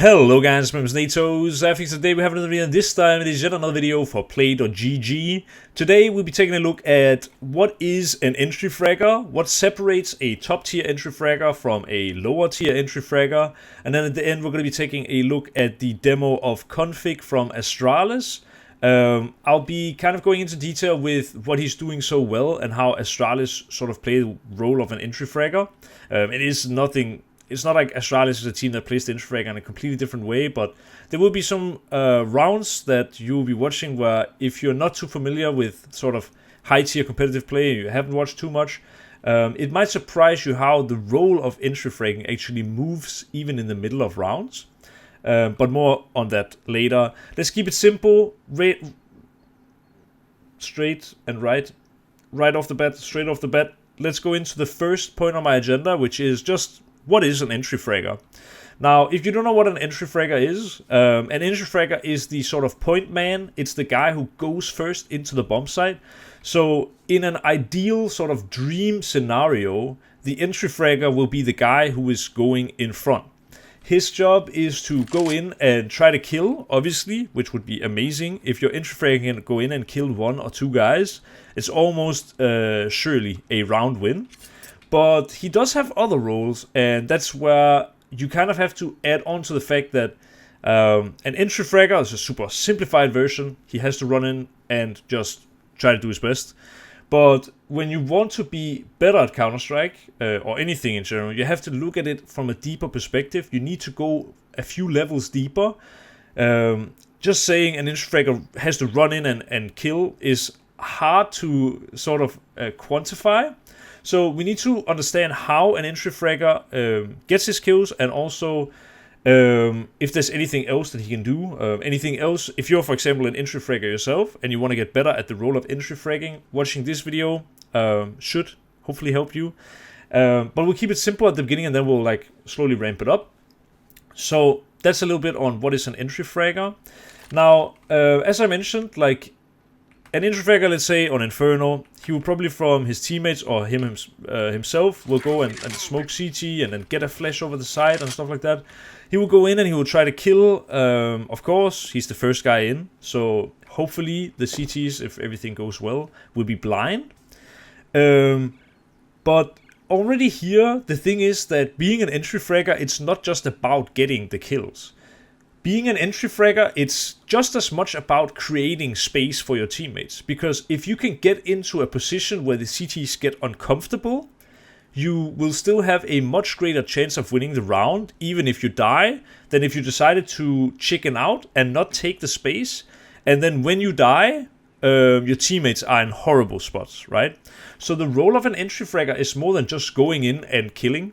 Hello guys, my name is NaToSaphiX. Today we have another video, and this time it is yet another video for Play.gg. Today we'll be taking a look at what is an entry-fragger, what separates a top-tier entry-fragger from a lower-tier entry-fragger, and then at the end we're going to be taking a look at the demo of config from Astralis. I'll be kind of going into detail with what he's doing so well and how Astralis sort of play the role of an entry-fragger. It's not like Astralis is a team that plays the entry-frag in a completely different way, but there will be some rounds that you will be watching where if you're not too familiar with sort of high-tier competitive play, you haven't watched too much, it might surprise you how the role of entry-fragging actually moves even in the middle of rounds. But more on that later. Let's keep it simple, straight and right off the bat, straight off the bat. Let's go into the first point on my agenda, which is just what is an entry-fragger? Now, if you don't know what an entry-fragger is, an entry-fragger is the sort of point man. It's the guy who goes first into the bomb site. So in an ideal sort of dream scenario, the entry-fragger will be the guy who is going in front. His job is to go in and try to kill, obviously, which would be amazing. If your entry-fragger can go in and kill one or two guys, it's almost surely a round win. But he does have other roles, and that's where you kind of have to add on to the fact that an entry-fragger is a super simplified version. He has to run in and just try to do his best. But when you want to be better at Counter-Strike, or anything in general, you have to look at it from a deeper perspective. You need to go a few levels deeper. Just saying an entry-fragger has to run in and kill is hard to sort of quantify. So we need to understand how an entry-fragger gets his kills, and also if there's anything else that he can do. Anything else, if you're, for example, an entry-fragger yourself and you want to get better at the role of entry-fragging, watching this video should hopefully help you. But we'll keep it simple at the beginning, and then we'll slowly ramp it up. So that's a little bit on what is an entry-fragger. Now, as I mentioned, an entry-fragger, let's say, on Inferno, he will probably from his teammates or himself will go and smoke CT and then get a flash over the side and stuff like that. He will go in and he will try to kill. Of course, he's the first guy in, so hopefully the CTs, if everything goes well, will be blind. But already here, the thing is that being an entry-fragger, it's not just about getting the kills. Being an entry-fragger, it's just as much about creating space for your teammates. Because if you can get into a position where the CTs get uncomfortable, you will still have a much greater chance of winning the round, even if you die, than if you decided to chicken out and not take the space. And then when you die, your teammates are in horrible spots, right? So the role of an entry-fragger is more than just going in and killing.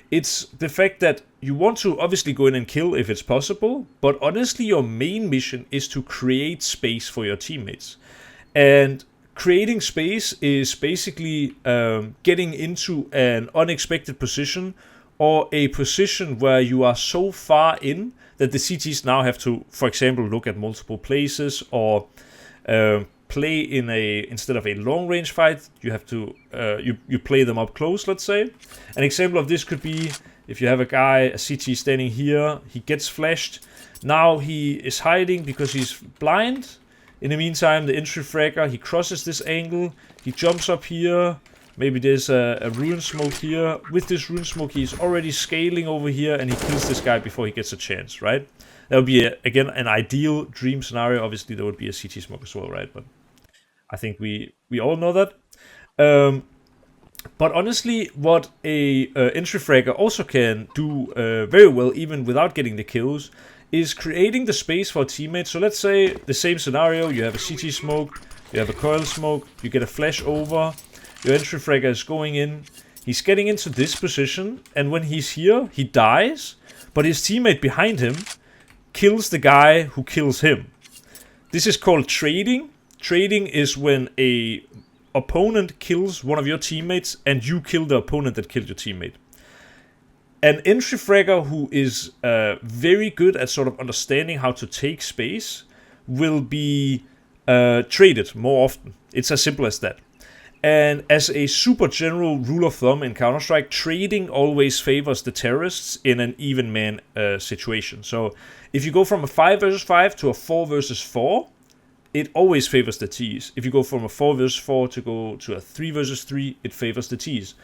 It's the fact that you want to obviously go in and kill if it's possible, but honestly your main mission is to create space for your teammates. And creating space is basically getting into an unexpected position, or a position where you are so far in that the CTs now have to, for example, look at multiple places, or play in instead of a long range fight, you have to you play them up close, let's say. An example of this could be if you have a guy, a CT standing here, he gets flashed. Now he is hiding because he's blind. In the meantime, the entry-fragger, he crosses this angle, he jumps up here. Maybe there's a ruin smoke here. With this ruin smoke, he's already scaling over here, and he kills this guy before he gets a chance, right? That would be, again, an ideal dream scenario. Obviously, there would be a CT smoke as well, right? But I think we all know that. But honestly, what a entry-fragger also can do very well, even without getting the kills, is creating the space for teammates. So let's say the same scenario, you have a CT smoke, you have a coil smoke, you get a flash over, your entry-fragger is going in, he's getting into this position, and when he's here, he dies, but his teammate behind him kills the guy who kills him. This is called trading. Trading is when a opponent kills one of your teammates and you kill the opponent that killed your teammate. An entry-fragger who is very good at sort of understanding how to take space will be traded more often. It's as simple as that. And as a super general rule of thumb in Counter-Strike, trading always favors the terrorists in an even man situation. So if you go from a 5 versus 5 to a 4 versus 4, it always favors the Ts. If you go from a 4 versus 4 to go to a 3 versus 3, it favors the Ts.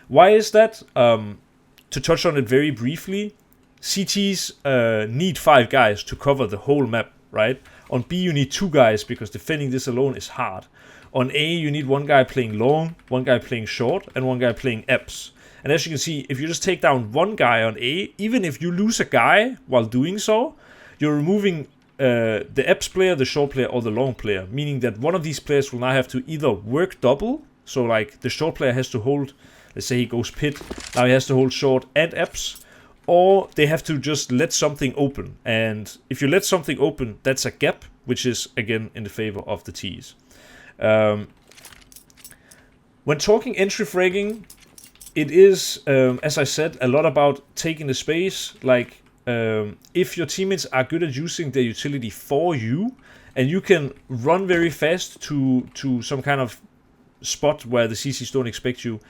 Why is that? To touch on it very briefly, CTs need 5 guys to cover the whole map, right? On B you need 2 guys because defending this alone is hard. On A you need 1 guy playing long, 1 guy playing short, and 1 guy playing EPs. And as you can see, if you just take down 1 guy on A, even if you lose a guy while doing so, you're removing the EPs player, the short player, or the long player, meaning that one of these players will now have to either work double, so like the short player has to hold, let's say he goes pit, now he has to hold short and EPs, or they have to just let something open. And if you let something open, that's a gap, which is again in the favor of the Ts. When talking entry-fragging, it is, as I said, a lot about taking the space. Like, if your teammates are good at using their utility for you, and you can run very fast to some kind of spot where the CCs don't expect you,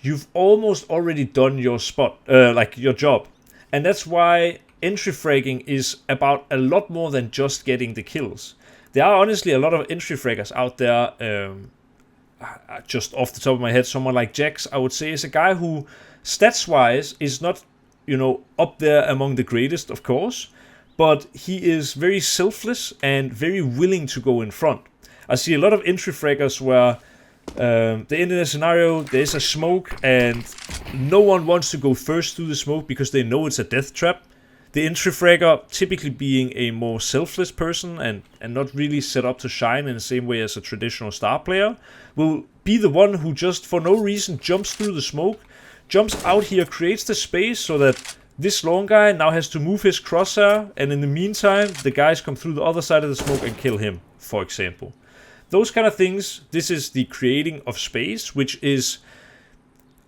you've almost already done your spot, like your job. And that's why entry-fragging is about a lot more than just getting the kills. There are honestly a lot of entry-fraggers out there. Just off the top of my head, someone like Jax, I would say, is a guy who, stats-wise, is not, up there among the greatest, of course, but he is very selfless and very willing to go in front. I see a lot of entry-fraggers where they're in a scenario, there's a smoke, and no one wants to go first through the smoke because they know it's a death trap. The entry-fragger, typically being a more selfless person and not really set up to shine in the same way as a traditional star player, will be the one who just for no reason jumps through the smoke, jumps out here, creates the space so that this long guy now has to move his crosshair, and in the meantime, the guys come through the other side of the smoke and kill him, for example. Those kind of things, this is the creating of space, which is,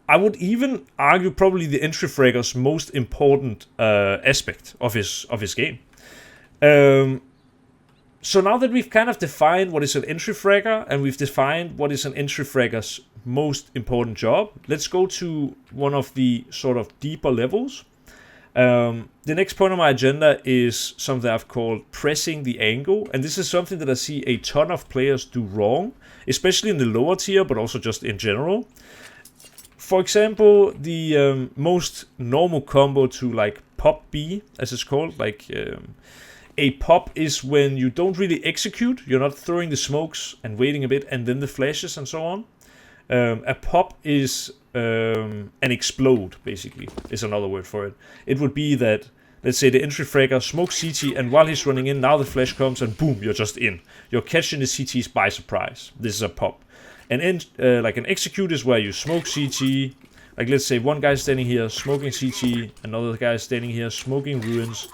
I would even argue, probably the entry-fragger's most important aspect of his game. So now that we've kind of defined what is an entry-fragger, and we've defined what is an entry-fragger's most important job, let's go to one of the sort of deeper levels. The next point on my agenda is something I've called pressing the angle, and this is something that I see a ton of players do wrong, especially in the lower tier, but also just in general. For example, the most normal combo to like pop B, as it's called, like a pop is when you don't really execute, you're not throwing the smokes and waiting a bit and then the flashes and so on. A pop is an explode, basically, is another word for it. It would be that, let's say the entry-fragger smokes CT, and while he's running in, now the flash comes and boom, you're just in. You're catching the CTs by surprise. This is a pop. And like an execute is where you smoke CT. Like let's say one guy's standing here smoking CT, another guy's standing here smoking ruins.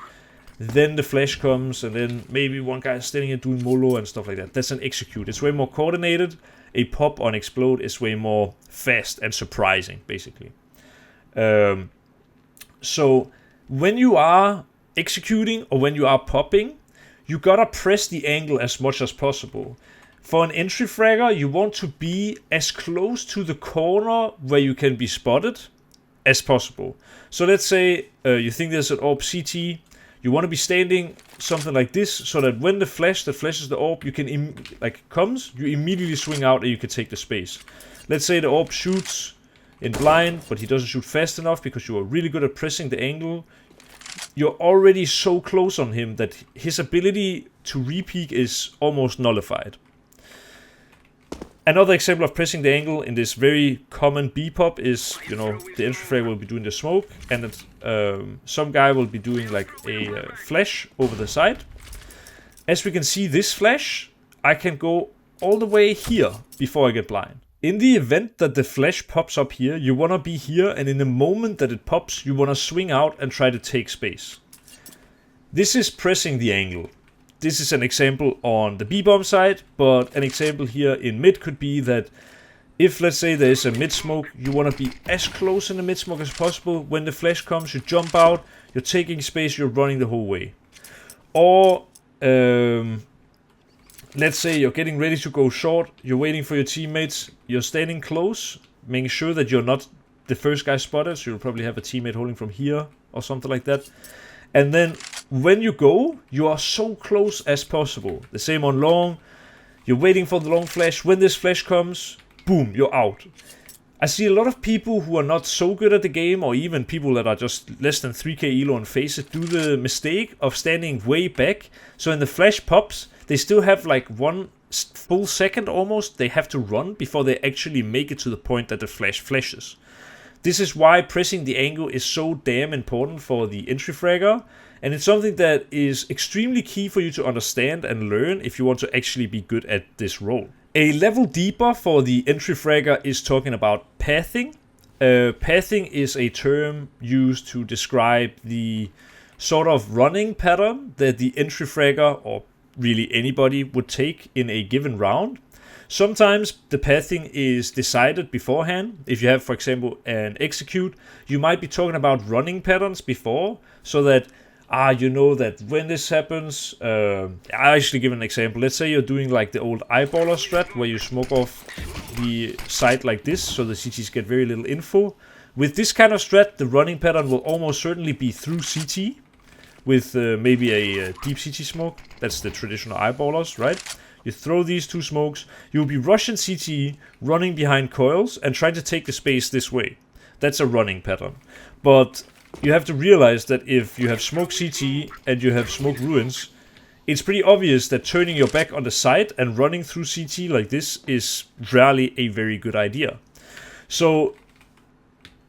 Then the flash comes, and then maybe one guy's standing here doing molo and stuff like that. That's an execute. It's way more coordinated. A pop on explode is way more fast and surprising, basically. So when you are executing or when you are popping, you gotta press the angle as much as possible. For an entry-fragger, you want to be as close to the corner where you can be spotted as possible. So let's say you think there's an orb CT. You want to be standing something like this, so that when the flash that flashes the orb, you can comes, you immediately swing out and you can take the space. Let's say the orb shoots in blind, but he doesn't shoot fast enough because you are really good at pressing the angle. You're already so close on him that his ability to re-peek is almost nullified. Another example of pressing the angle in this very common B-pop is, the entry-frag will be doing the smoke, and some guy will be doing like a flash over the side. As we can see this flash, I can go all the way here before I get blind. In the event that the flash pops up here, you want to be here, and in the moment that it pops, you want to swing out and try to take space. This is pressing the angle. This is an example on the B-bomb side, but an example here in mid could be that if, let's say, there is a mid-smoke, you want to be as close in the mid-smoke as possible. When the flash comes, you jump out, you're taking space, you're running the whole way. Or let's say you're getting ready to go short, you're waiting for your teammates, you're standing close, making sure that you're not the first guy spotted, so you'll probably have a teammate holding from here or something like that. And then when you go, you are so close as possible. The same on long, you're waiting for the long flash. When this flash comes, boom, you're out. I see a lot of people who are not so good at the game, or even people that are just less than 3k elo on Face It, do the mistake of standing way back. So when the flash pops, they still have like 1 full second almost they have to run before they actually make it to the point that the flash flashes. This is why pressing the angle is so damn important for the entry-fragger, and it's something that is extremely key for you to understand and learn if you want to actually be good at this role. A level deeper for the entry-fragger is talking about pathing. Pathing is a term used to describe the sort of running pattern that the entry-fragger, or really anybody, would take in a given round. Sometimes the pathing is decided beforehand. If you have, for example, an execute, you might be talking about running patterns before, so that you know that when this happens, I actually give an example. Let's say you're doing like the old eyeballer strat, where you smoke off the site like this, so the CTs get very little info. With this kind of strat, the running pattern will almost certainly be through CT, with maybe a deep CT smoke. That's the traditional eyeballers, right? You throw these 2 smokes, you'll be rushing CT, running behind coils, and trying to take the space this way. That's a running pattern. But you have to realize that if you have smoke CT and you have smoke ruins, it's pretty obvious that turning your back on the site and running through CT like this is rarely a very good idea. So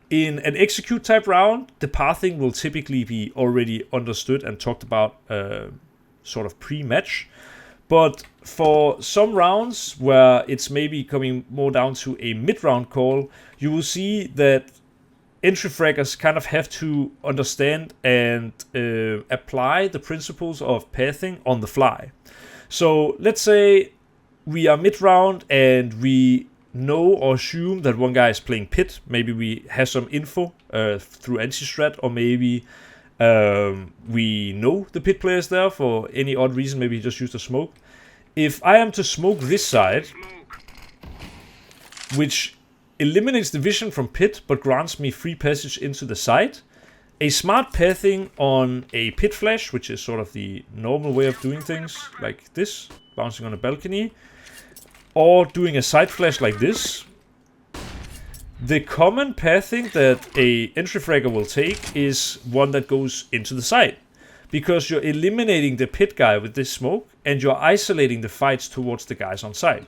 in an execute type round, the pathing will typically be already understood and talked about sort of pre-match. But for some rounds where it's maybe coming more down to a mid-round call, you will see that entry-fraggers kind of have to understand and apply the principles of pathing on the fly. So let's say we are mid-round and we know or assume that one guy is playing pit. Maybe we have some info through anti-strat, or maybe we know the pit players there for any odd reason. Maybe he just used a smoke. If I am to smoke this side, which eliminates the vision from pit but grants me free passage into the site, a smart pathing on a pit flash, which is sort of the normal way of doing things, like this, bouncing on a balcony, or doing a side flash like this, the common pathing that a entry-fragger will take is one that goes into the site, because you're eliminating the pit guy with this smoke and you're isolating the fights towards the guys on site.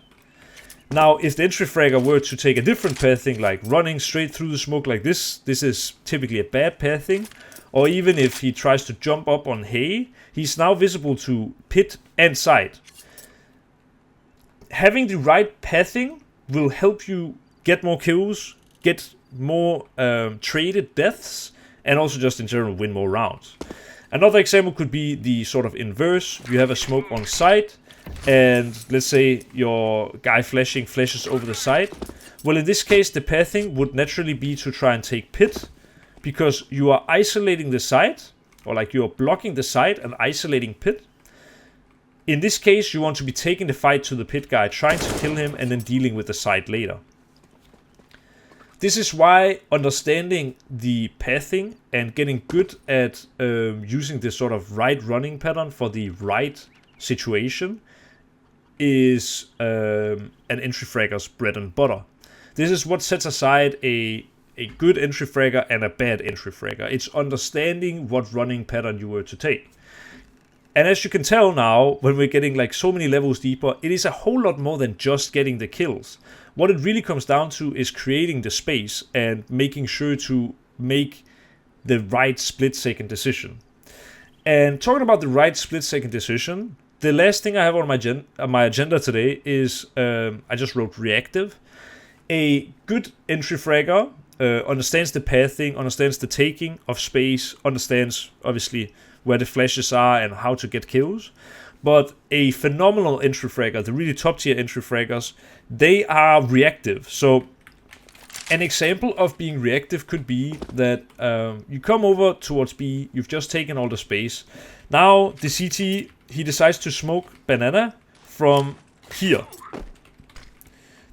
Now, if the entry-fragger were to take a different pathing, like running straight through the smoke like this is typically a bad pathing. Or even if he tries to jump up on hay, he's now visible to pit and site. Having the right pathing will help you get more kills, get more traded deaths, and also just in general win more rounds. Another example could be the sort of inverse. You have a smoke on site, and let's say your guy flashing flashes over the site. Well, in this case, the pathing would naturally be to try and take pit, because you are isolating the site, or like you're blocking the site and isolating pit. In this case, you want to be taking the fight to the pit guy, trying to kill him, and then dealing with the site later. This is why understanding the pathing and getting good at using this sort of right running pattern for the right situation is an entry-fragger's bread and butter. This is what sets aside a good entry-fragger and a bad entry-fragger. It's understanding what running pattern you were to take. And as you can tell now, when we're getting like so many levels deeper, it is a whole lot more than just getting the kills. What it really comes down to is creating the space and making sure to make the right split-second decision. And talking about the right split-second decision, the last thing I have on my agenda today is, I just wrote reactive. A good entry-fragger understands the pathing, understands the taking of space, understands obviously where the flashes are and how to get kills. But a phenomenal entry-fragger, the really top-tier entry-fraggers, they are reactive. So an example of being reactive could be that you come over towards B, you've just taken all the space. Now the CT, he decides to smoke banana from here.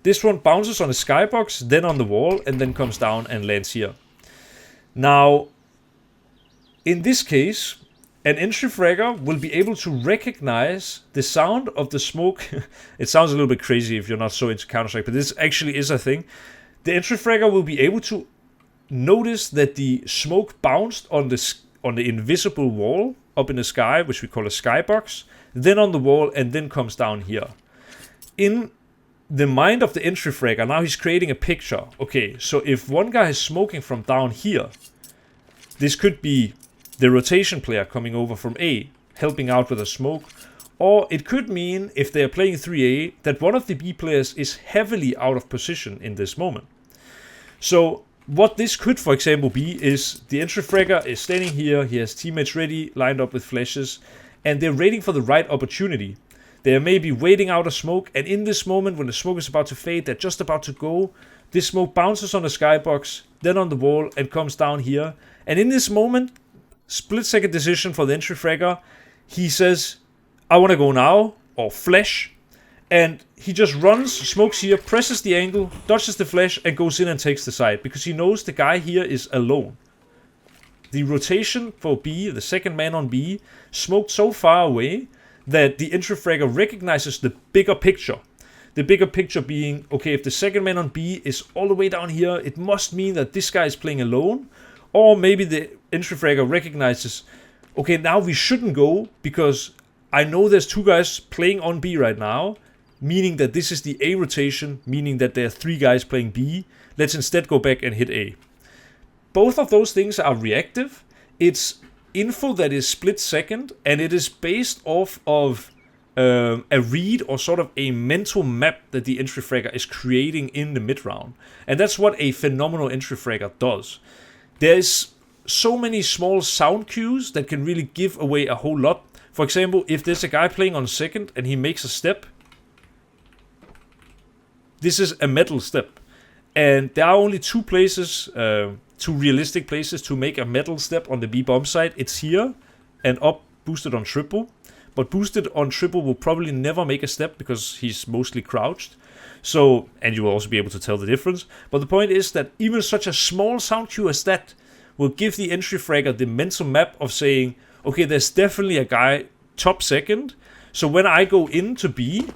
This one bounces on a skybox, then on the wall, and then comes down and lands here. Now, in this case, an entry-fragger will be able to recognize the sound of the smoke. It sounds a little bit crazy if you're not so into Counter-Strike, but this actually is a thing. The entry-fragger will be able to notice that the smoke bounced on the invisible wall up in the sky, which we call a skybox, then on the wall, and then comes down here. In the mind of the entry-fragger, now he's creating a picture. Okay, so if one guy is smoking from down here, this could be the rotation player coming over from A, helping out with a smoke. Or it could mean, if they are playing 3A, that one of the B players is heavily out of position in this moment. So what this could, for example, be is the entry-fragger is standing here, he has teammates ready, lined up with flashes, and they're waiting for the right opportunity. They are maybe waiting out a smoke, and in this moment, when the smoke is about to fade, they're just about to go. This smoke bounces on the skybox, then on the wall, and comes down here. And in this moment, split-second decision for the entry-fragger, he says, I want to go now, or flash. And he just runs, smokes here, presses the angle, dodges the flash, and goes in and takes the side, because he knows the guy here is alone. The rotation for B, the second man on B, smoked so far away that the entry-fragger recognizes the bigger picture. The bigger picture being, okay, if the second man on B is all the way down here, it must mean that this guy is playing alone. Or maybe the entry-fragger recognizes, okay, now we shouldn't go, because I know there's two guys playing on B right now, meaning that this is the A rotation, meaning that there are three guys playing B. Let's instead go back and hit A. Both of those things are reactive. It's info that is split second, and it is based off of a read or sort of a mental map that the entry-fragger is creating in the mid-round. And that's what a phenomenal entry-fragger does. There's so many small sound cues that can really give away a whole lot. For example, if there's a guy playing on second and he makes a step, this is a metal step. And there are only two places, two realistic places to make a metal step on the B bomb site. It's here and up boosted on triple. But boosted on triple will probably never make a step because he's mostly crouched. So, and you will also be able to tell the difference. But the point is that even such a small sound cue as that will give the entry-fragger the mental map of saying, okay, there's definitely a guy top second. So when I go into B,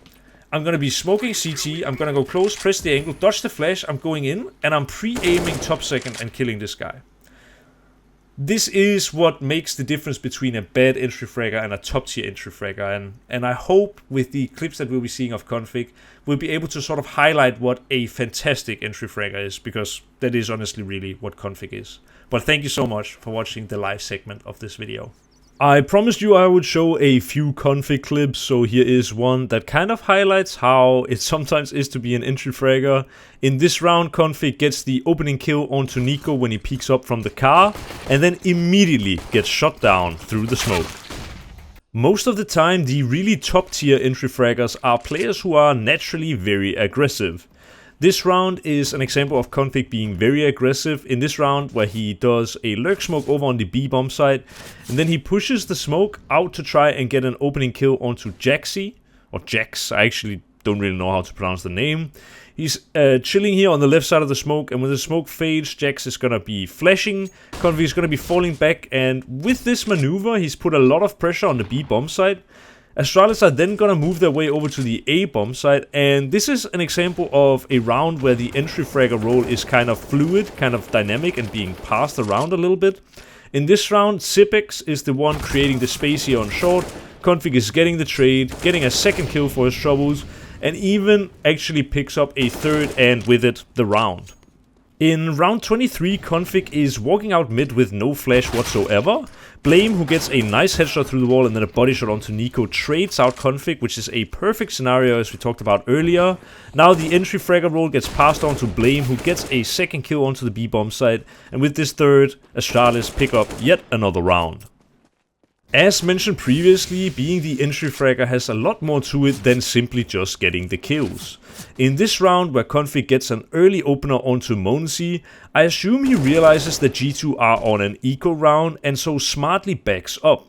I'm going to be smoking CT, I'm going to go close, press the angle, dodge the flash, I'm going in, and I'm pre-aiming top second and killing this guy. This is what makes the difference between a bad entry-fragger and a top-tier entry-fragger, and I hope with the clips that we'll be seeing of Config, we'll be able to sort of highlight what a fantastic entry-fragger is, because that is honestly really what Config is. But thank you so much for watching the live segment of this video. I promised you I would show a few config clips, so here is one that kind of highlights how it sometimes is to be an entry-fragger. In this round, config gets the opening kill onto Nico when he peeks up from the car, and then immediately gets shot down through the smoke. Most of the time, the really top tier entry-fraggers are players who are naturally very aggressive. This round is an example of config being very aggressive. In this round, where he does a lurk smoke over on the B bomb site, and then he pushes the smoke out to try and get an opening kill onto Jaxi, or Jax, I actually don't really know how to pronounce the name. He's chilling here on the left side of the smoke, and when the smoke fades, Jax is gonna be flashing, config is gonna be falling back, and with this maneuver, he's put a lot of pressure on the B bomb site. Astralis are then gonna move their way over to the A bomb site, and this is an example of a round where the entry-fragger role is kind of fluid, kind of dynamic, and being passed around a little bit. In this round, NaToSaphiX is the one creating the space here on short, config is getting the trade, getting a second kill for his troubles, and even actually picks up a third and with it, the round. In round 23, config is walking out mid with no flash whatsoever. Blame, who gets a nice headshot through the wall and then a body shot onto Nico, trades out config, which is a perfect scenario as we talked about earlier. Now the entry-fragger role gets passed on to Blame, who gets a second kill onto the B bomb site, and with this third, Astralis pick up yet another round. As mentioned previously, being the entry-fragger has a lot more to it than simply just getting the kills. In this round, where config gets an early opener onto Monsi, I assume he realizes that G2 are on an eco round and so smartly backs up.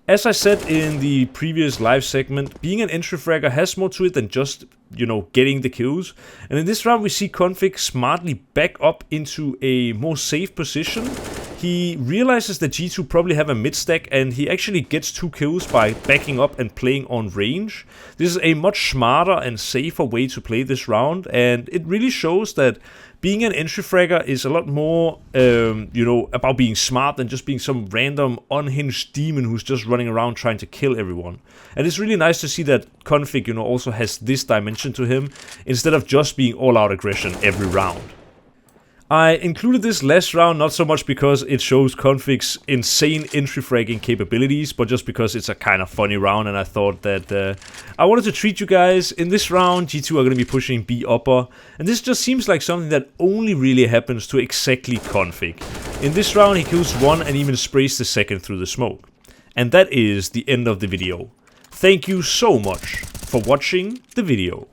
As I said in the previous live segment, being an entry-fragger has more to it than just, you know, getting the kills. And in this round we see Config smartly back up into a more safe position. He realizes that G2 probably have a mid stack, and he actually gets 2 kills by backing up and playing on range. This is a much smarter and safer way to play this round, and it really shows that being an entry-fragger is a lot more, you know, about being smart than just being some random unhinged demon who's just running around trying to kill everyone. And it's really nice to see that Config, you know, also has this dimension to him, instead of just being all-out aggression every round. I included this last round not so much because it shows Config's insane entry-fragging capabilities, but just because it's a kind of funny round, and I thought that I wanted to treat you guys. In this round, G2 are going to be pushing B upper, and this just seems like something that only really happens to exactly Config. In this round, he kills 1 and even sprays the 2nd through the smoke. And that is the end of the video. Thank you so much for watching the video.